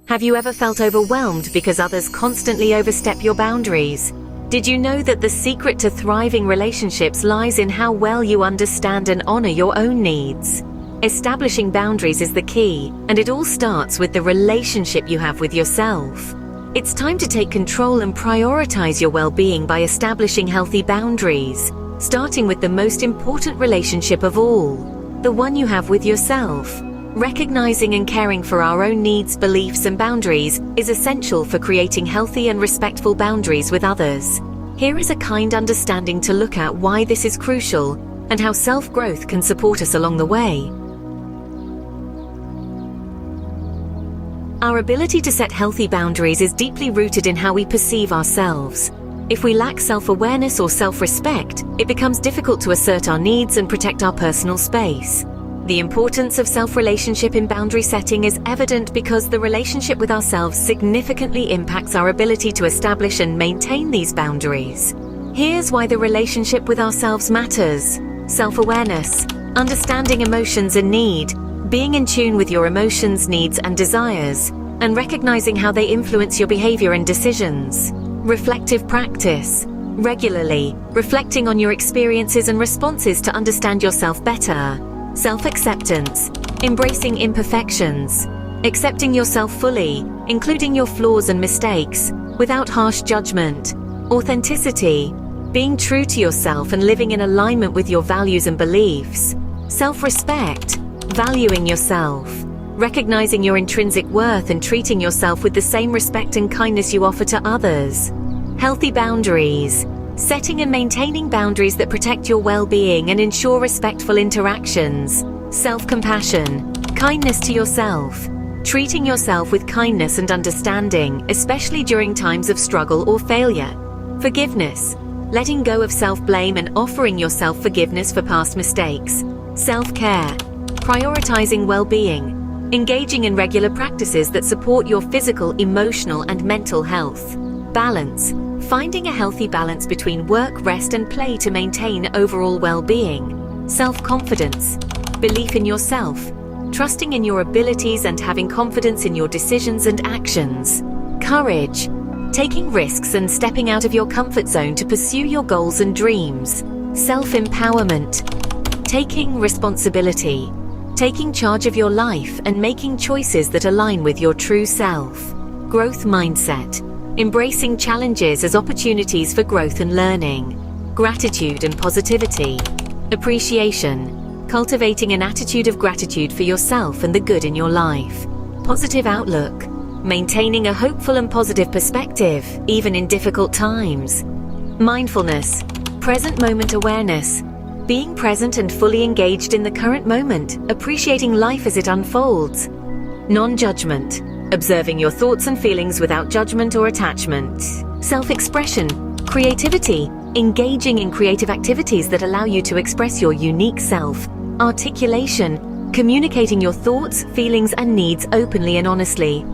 Have you ever felt overwhelmed because others constantly overstep your boundaries? Did you know that the secret to thriving relationships lies in how well you understand and honor your own needs? Establishing boundaries is the key, and it all starts with the relationship you have with yourself. It's time to take control and prioritize your well-being by establishing healthy boundaries, starting with the most important relationship of all, the one you have with yourself. Recognizing and caring for our own needs, beliefs, and boundaries is essential for creating healthy and respectful boundaries with others. Here is a kind understanding to look at why this is crucial and how self-growth can support us along the way. Our ability to set healthy boundaries is deeply rooted in how we perceive ourselves. If we lack self-awareness or self-respect, it becomes difficult to assert our needs and protect our personal space. The importance of self-relationship in boundary setting is evident because the relationship with ourselves significantly impacts our ability to establish and maintain these boundaries. Here's why the relationship with ourselves matters. Self-awareness, understanding emotions and need, being in tune with your emotions, needs, and desires, and recognizing how they influence your behavior and decisions. Reflective practice, regularly reflecting on your experiences and responses to understand yourself better. Self-acceptance, embracing imperfections, accepting yourself fully, including your flaws and mistakes, without harsh judgment. Authenticity, being true to yourself and living in alignment with your values and beliefs. Self-respect, valuing yourself, recognizing your intrinsic worth and treating yourself with the same respect and kindness you offer to others. Healthy boundaries, setting and maintaining boundaries that protect your well-being and ensure respectful interactions. Self-compassion, kindness to yourself, treating yourself with kindness and understanding, especially during times of struggle or failure. Forgiveness, letting go of self-blame and offering yourself forgiveness for past mistakes. Self-care, prioritizing well-being, engaging in regular practices that support your physical, emotional, and mental health. Balance, finding a healthy balance between work, rest, and play to maintain overall well-being. Self-confidence, belief in yourself, trusting in your abilities and having confidence in your decisions and actions. Courage, taking risks and stepping out of your comfort zone to pursue your goals and dreams. Self-empowerment, taking responsibility, taking charge of your life and making choices that align with your true self. Growth mindset, embracing challenges as opportunities for growth and learning. Gratitude and positivity. Appreciation, cultivating an attitude of gratitude for yourself and the good in your life. Positive outlook, maintaining a hopeful and positive perspective, even in difficult times. Mindfulness, present moment awareness, being present and fully engaged in the current moment, appreciating life as it unfolds. Non-judgment, observing your thoughts and feelings without judgment or attachment. Self-expression, creativity, engaging in creative activities that allow you to express your unique self. Articulation, communicating your thoughts, feelings, and needs openly and honestly.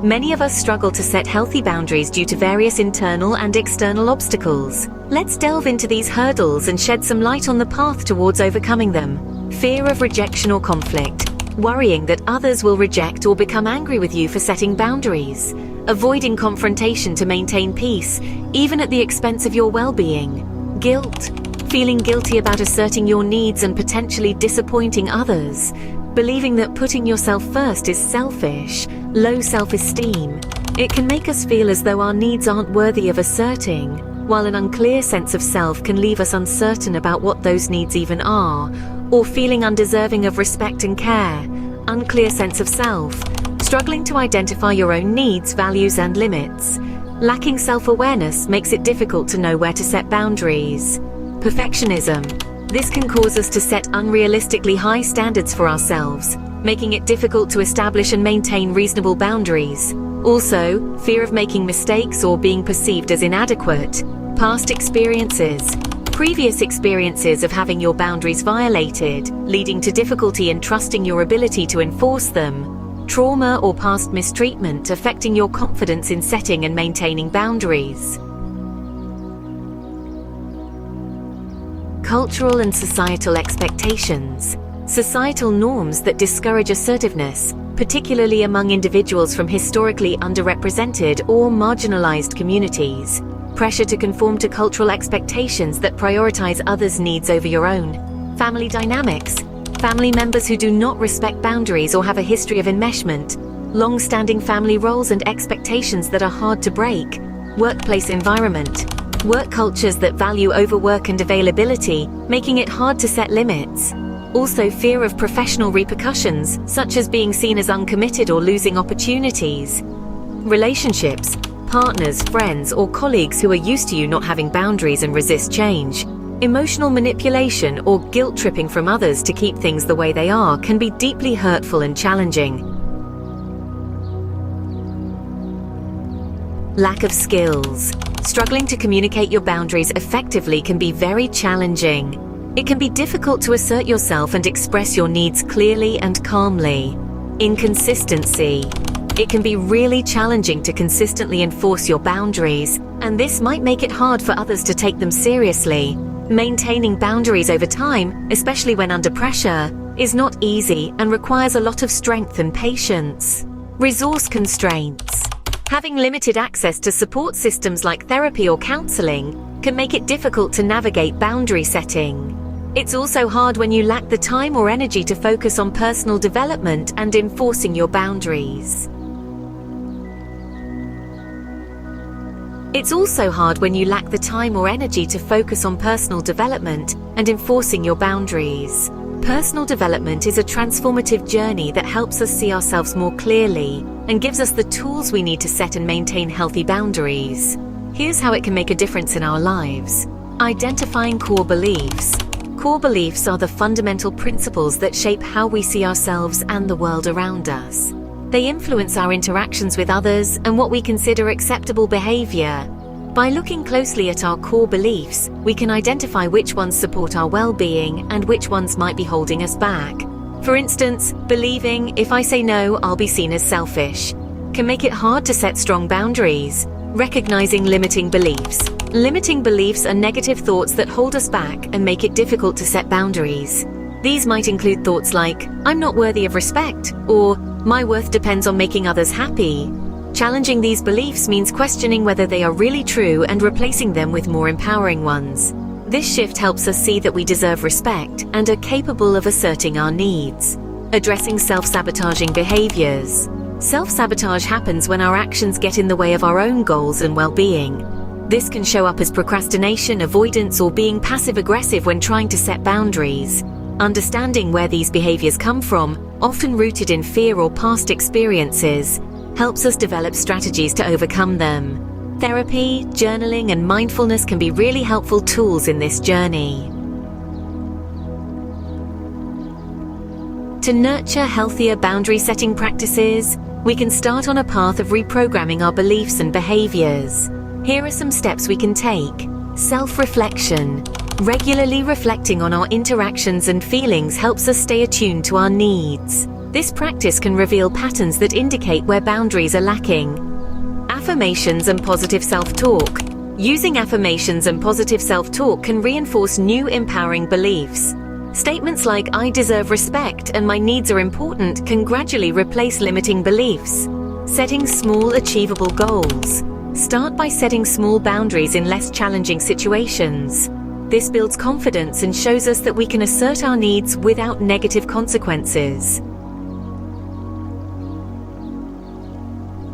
Many of us struggle to set healthy boundaries due to various internal and external obstacles. Let's delve into these hurdles and shed some light on the path towards overcoming them. Fear of rejection or conflict, worrying that others will reject or become angry with you for setting boundaries. Avoiding confrontation to maintain peace, even at the expense of your well-being. Guilt, feeling guilty about asserting your needs and potentially disappointing others. Believing that putting yourself first is selfish. Low self-esteem. It can make us feel as though our needs aren't worthy of asserting, while an unclear sense of self can leave us uncertain about what those needs even are, or feeling undeserving of respect and care. Unclear sense of self. Struggling to identify your own needs, values, and limits. Lacking self-awareness makes it difficult to know where to set boundaries. Perfectionism. This can cause us to set unrealistically high standards for ourselves, making it difficult to establish and maintain reasonable boundaries. Also, fear of making mistakes or being perceived as inadequate. Past experiences. Previous experiences of having your boundaries violated, leading to difficulty in trusting your ability to enforce them. Trauma or past mistreatment affecting your confidence in setting and maintaining boundaries. Cultural and societal expectations. Societal norms that discourage assertiveness, particularly among individuals from historically underrepresented or marginalized communities. Pressure to conform to cultural expectations that prioritize others' needs over your own. Family dynamics. Family members who do not respect boundaries or have a history of enmeshment. Long-standing family roles and expectations that are hard to break. Workplace environment. Work cultures that value overwork and availability, making it hard to set limits. Also, fear of professional repercussions, such as being seen as uncommitted or losing opportunities. Relationships. Partners, friends, or colleagues who are used to you not having boundaries and resist change. Emotional manipulation or guilt-tripping from others to keep things the way they are can be deeply hurtful and challenging. Lack of skills. Struggling to communicate your boundaries effectively can be very challenging. It can be difficult to assert yourself and express your needs clearly and calmly. Inconsistency. It can be really challenging to consistently enforce your boundaries, and this might make it hard for others to take them seriously. Maintaining boundaries over time, especially when under pressure, is not easy and requires a lot of strength and patience. Resource constraints. Having limited access to support systems like therapy or counseling can make it difficult to navigate boundary setting. It's also hard when you lack the time or energy to focus on personal development and enforcing your boundaries. It's also hard when you lack the time or energy to focus on personal development and enforcing your boundaries. Personal development is a transformative journey that helps us see ourselves more clearly and gives us the tools we need to set and maintain healthy boundaries. Here's how it can make a difference in our lives. Identifying core beliefs. Core beliefs are the fundamental principles that shape how we see ourselves and the world around us. They influence our interactions with others and what we consider acceptable behavior. By looking closely at our core beliefs, we can identify which ones support our well-being and which ones might be holding us back. For instance, believing, if I say no, I'll be seen as selfish, can make it hard to set strong boundaries. Recognizing limiting beliefs. Limiting beliefs are negative thoughts that hold us back and make it difficult to set boundaries. These might include thoughts like, I'm not worthy of respect, or my worth depends on making others happy. Challenging these beliefs means questioning whether they are really true and replacing them with more empowering ones. This shift helps us see that we deserve respect and are capable of asserting our needs. Addressing self-sabotaging behaviors. Self-sabotage happens when our actions get in the way of our own goals and well-being. This can show up as procrastination, avoidance, or being passive-aggressive when trying to set boundaries. Understanding where these behaviors come from, often rooted in fear or past experiences, helps us develop strategies to overcome them. Therapy, journaling, and mindfulness can be really helpful tools in this journey. To nurture healthier boundary-setting practices, we can start on a path of reprogramming our beliefs and behaviors. Here are some steps we can take. Self-reflection. Regularly reflecting on our interactions and feelings helps us stay attuned to our needs. This practice can reveal patterns that indicate where boundaries are lacking. Affirmations and positive self-talk. Using affirmations and positive self-talk can reinforce new empowering beliefs. Statements like, I deserve respect and my needs are important can gradually replace limiting beliefs. Setting small, achievable goals. Start by setting small boundaries in less challenging situations. This builds confidence and shows us that we can assert our needs without negative consequences.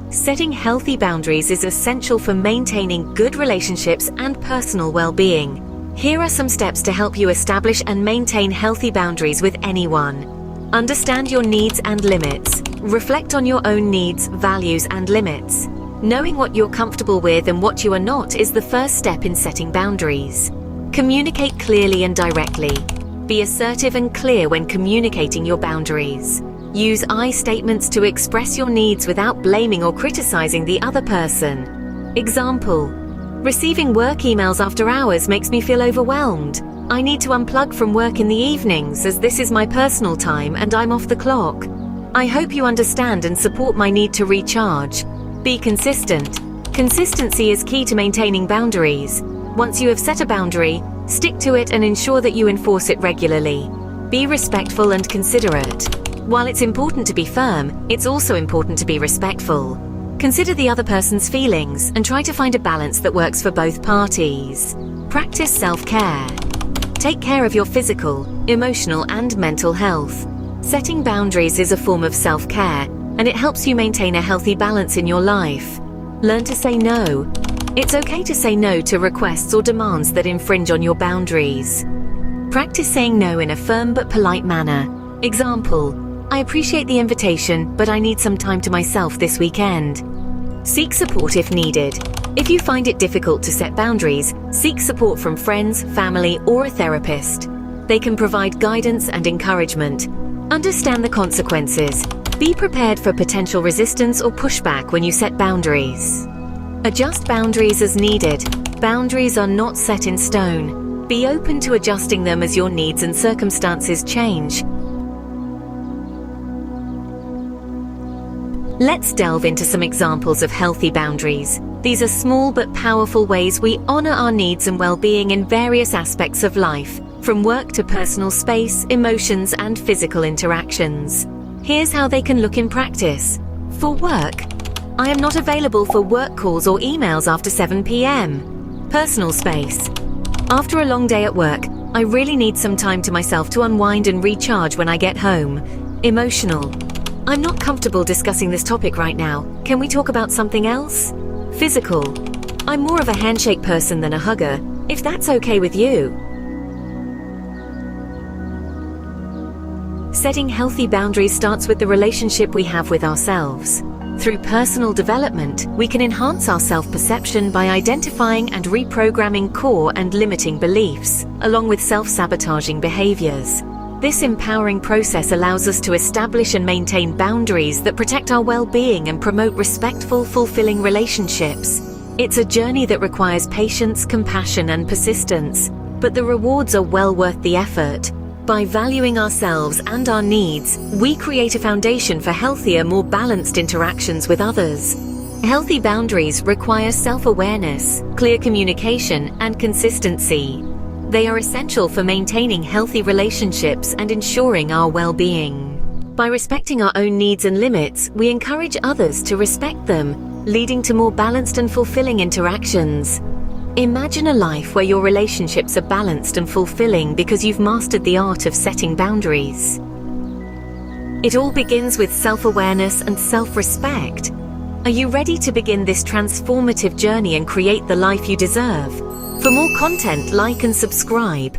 Setting healthy boundaries is essential for maintaining good relationships and personal well-being. Here are some steps to help you establish and maintain healthy boundaries with anyone. Understand your needs and limits. Reflect on your own needs, values, and limits. Knowing what you're comfortable with and what you are not is the first step in setting boundaries. Communicate clearly and directly. Be assertive and clear when communicating your boundaries. Use I statements to express your needs without blaming or criticizing the other person. Example: receiving work emails after hours makes me feel overwhelmed. I need to unplug from work in the evenings as this is my personal time and I'm off the clock. I hope you understand and support my need to recharge. Be consistent. Consistency is key to maintaining boundaries. Once you have set a boundary, stick to it and ensure that you enforce it regularly. Be respectful and considerate. While it's important to be firm, it's also important to be respectful. Consider the other person's feelings and try to find a balance that works for both parties. Practice self-care. Take care of your physical, emotional, and mental health. Setting boundaries is a form of self-care, and it helps you maintain a healthy balance in your life. Learn to say no. It's okay to say no to requests or demands that infringe on your boundaries. Practice saying no in a firm but polite manner. Example: I appreciate the invitation, but I need some time to myself this weekend. Seek support if needed. If you find it difficult to set boundaries, seek support from friends, family, or a therapist. They can provide guidance and encouragement. Understand the consequences. Be prepared for potential resistance or pushback when you set boundaries. Adjust boundaries as needed. Boundaries are not set in stone. Be open to adjusting them as your needs and circumstances change. Let's delve into some examples of healthy boundaries. These are small but powerful ways we honor our needs and well-being in various aspects of life, from work to personal space, emotions, and physical interactions. Here's how they can look in practice. For work, I am not available for work calls or emails after 7 p.m. Personal space. After a long day at work, I really need some time to myself to unwind and recharge when I get home. Emotional. I'm not comfortable discussing this topic right now. Can we talk about something else? Physical. I'm more of a handshake person than a hugger, if that's okay with you. Setting healthy boundaries starts with the relationship we have with ourselves. Through personal development, we can enhance our self-perception by identifying and reprogramming core and limiting beliefs, along with self-sabotaging behaviors. This empowering process allows us to establish and maintain boundaries that protect our well-being and promote respectful, fulfilling relationships. It's a journey that requires patience, compassion, and persistence, but the rewards are well worth the effort. By valuing ourselves and our needs, we create a foundation for healthier, more balanced interactions with others. Healthy boundaries require self-awareness, clear communication, and consistency. They are essential for maintaining healthy relationships and ensuring our well-being. By respecting our own needs and limits, we encourage others to respect them, leading to more balanced and fulfilling interactions. Imagine a life where your relationships are balanced and fulfilling because you've mastered the art of setting boundaries. It all begins with self-awareness and self-respect. Are you ready to begin this transformative journey and create the life you deserve? For more content, like and subscribe.